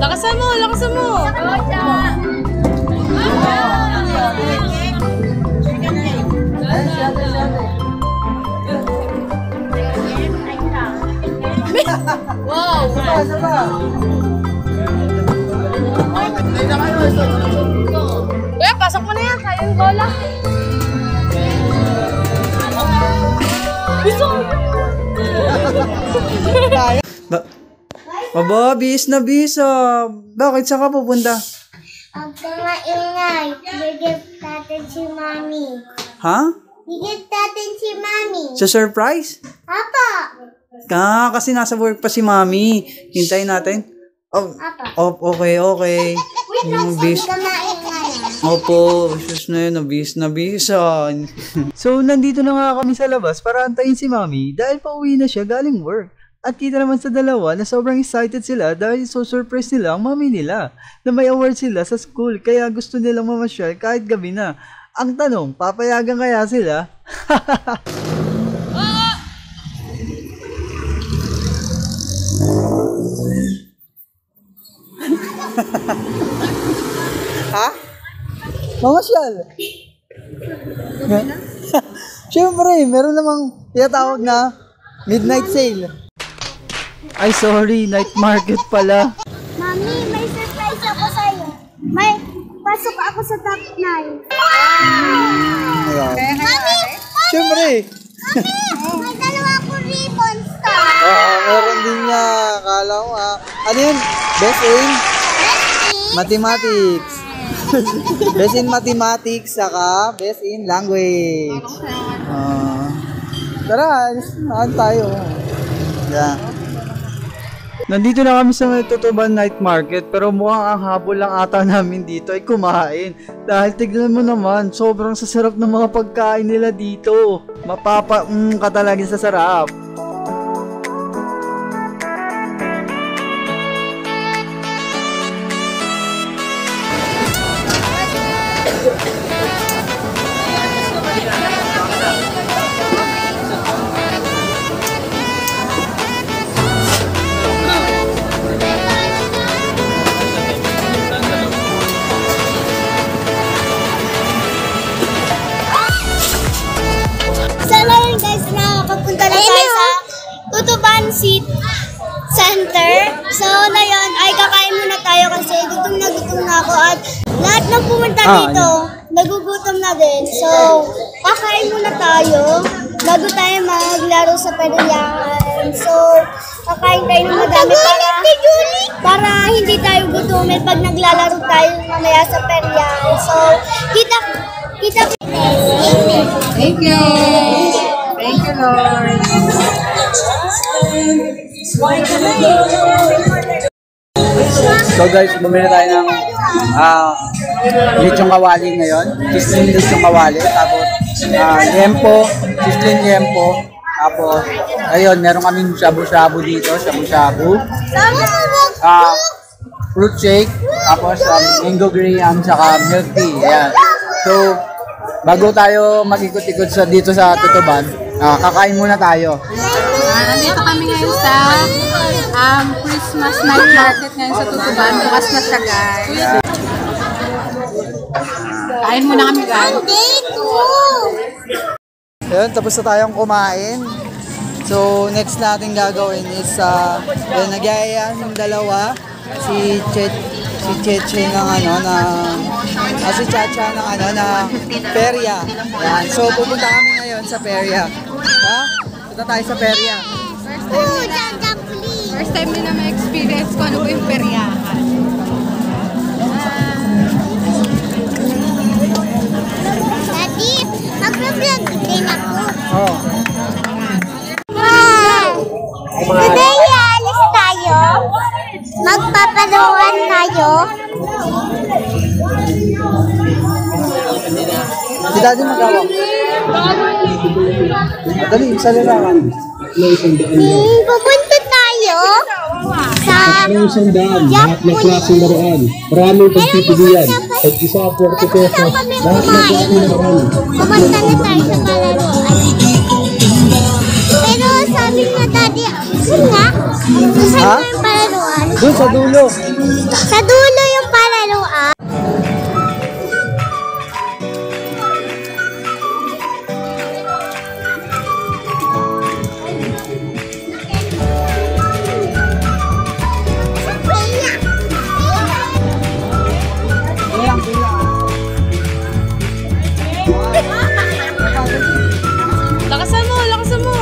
Lakasan mo, lakasan mo. Wow! Kuya, pasok mo na yan. Kaya yung bola. Aba, bis na bis. Bakit saan ka pupunta? Ang maingay. Bigit natin si Mami. Ha? Bigit natin si Mami. Sa surprise? Apa. Kasi nasa work pa si Mami. Hintayin natin. Okay. Wait lang, Bis. ka maingay. Opo, sus na yun, nabis. So, nandito na nga kami sa labas para antayin si Mami dahil pauwi na siya galing work. At kita naman sa dalawa na sobrang excited sila dahil so surprise nila ang mami nila na may award sila sa school kaya gusto nilang mamasyal kahit gabi na. Ang tanong, papayagan kaya sila? Ha? Mamasyal? Siyempre, meron namang tinatawag na midnight sale. Ay, sorry. Night market pala. Mami, may surprise ako sa'yo. May pasok ako sa top 9. Ayan. Mami! Siyempre. Mami! May dalawa akong ribbon star. Meron din niya. Akala ko ano yun? Best in? Mathematics. Best in mathematics, saka best in language. Tara, saan tayo? Yeah. Nandito na kami sa Tutuban Night Market pero mukhang ang habol lang ata namin dito ay kumain. Dahil tignan mo naman, sobrang sasarap ng mga pagkain nila dito. Ka talaga sa sarap. Tutuban City Center. So, na yun, ay kakain muna tayo kasi gutom na ako at lahat ng pumunta dito, nagugutom na din. So, kakain muna tayo bago tayo maglaro sa peryahan. So, kakain tayo ng madami para hindi tayo gutumin pag naglalaro tayo mamaya sa peryahan. So, kita. Thank you. Thank you, Lord. So guys, bumili tayo ng lechong kawali ngayon. Sizzling lechong kawali. Tapos liempo, sizzling liempo. Tapos, ayun, meron kaming shabu-shabu dito, shabu-shabu. Fruit shake. Tapos, mango graham, saka milk tea. Ayan. So, bago tayo mag-ikot-ikot dito sa Tutuban, kakain muna tayo. Nandito kami ngayon sa Christmas night market ngayon sa Tutuban. Bukas na siya, guys. Kain muna kami, guys. Ayun, tapos na tayong kumain. So, next natin gagawin is nagyayaan yung dalawa. Si Cheche ng si Chacha ng perya. Yan. So, pupunta kami ngayon sa perya. Ha? Punta tayo sa perya. First time din na may experience ko ano po yung peryahan. Daddy, mag-vlog din ako. Oh. Today, alis tayo. Magpapaluan tayo. Si Daddy magawa. Dali, salira ka. Pupunta tayo sa lahat ng klaseng laruan. Maraming pagpipilian. At isa 40 pesos. Lahat ng klaseng laruan. Pumunta na tayo sa palaruan. Pero Kasi nga, saan nga yung palaruan? Doon sa dulo. Sa dulo yung palaruan. Lakasan mo, lakasan mo.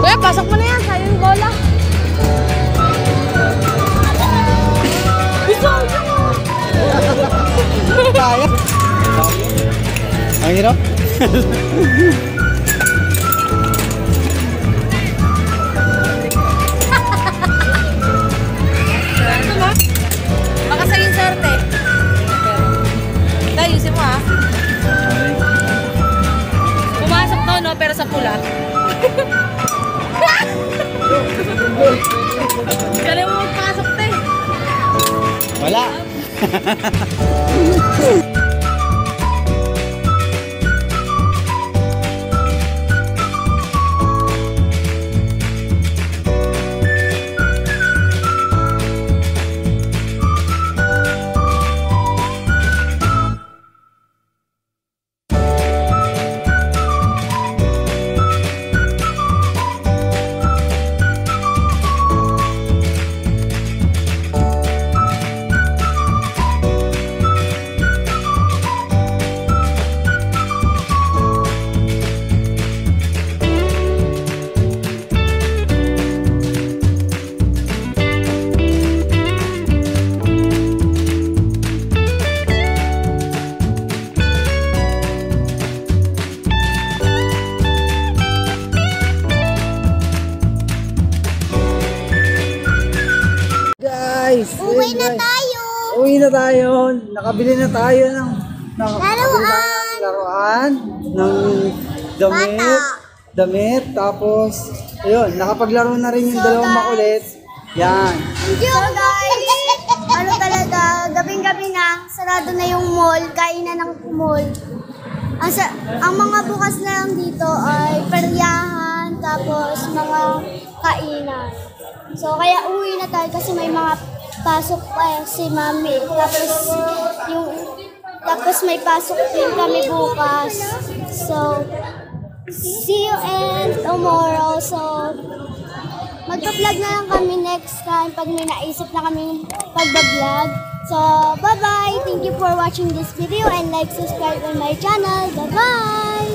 Kuya, pasok mo na yan. Sayang yung bola. Kaya. Ang hirap. Baka sa inserte. Ayusin mo ha. Pumasok to no, pero sa pula. Galing mo magpasok te. Wala. na tayo. Uwi na tayo. Nakabili na tayo ng laruan, ng damit, tapos, ayun, nakapaglaro na rin yung dalawang makulit. Yan. So guys, ano talaga, gabing-gabi na, sarado na yung mall, kainan ng mall. Ang mga bukas na lang dito ay peryahan, tapos mga kainan. So kaya uwi na tayo kasi may mga pasok pa si Mami. Tapos may pasok din kami bukas. So see you and tomorrow. So magpa-vlog na lang kami next time pag may naisip na kami pagba-vlog. So, bye-bye! Thank you for watching this video and like, subscribe on my channel. Bye-bye!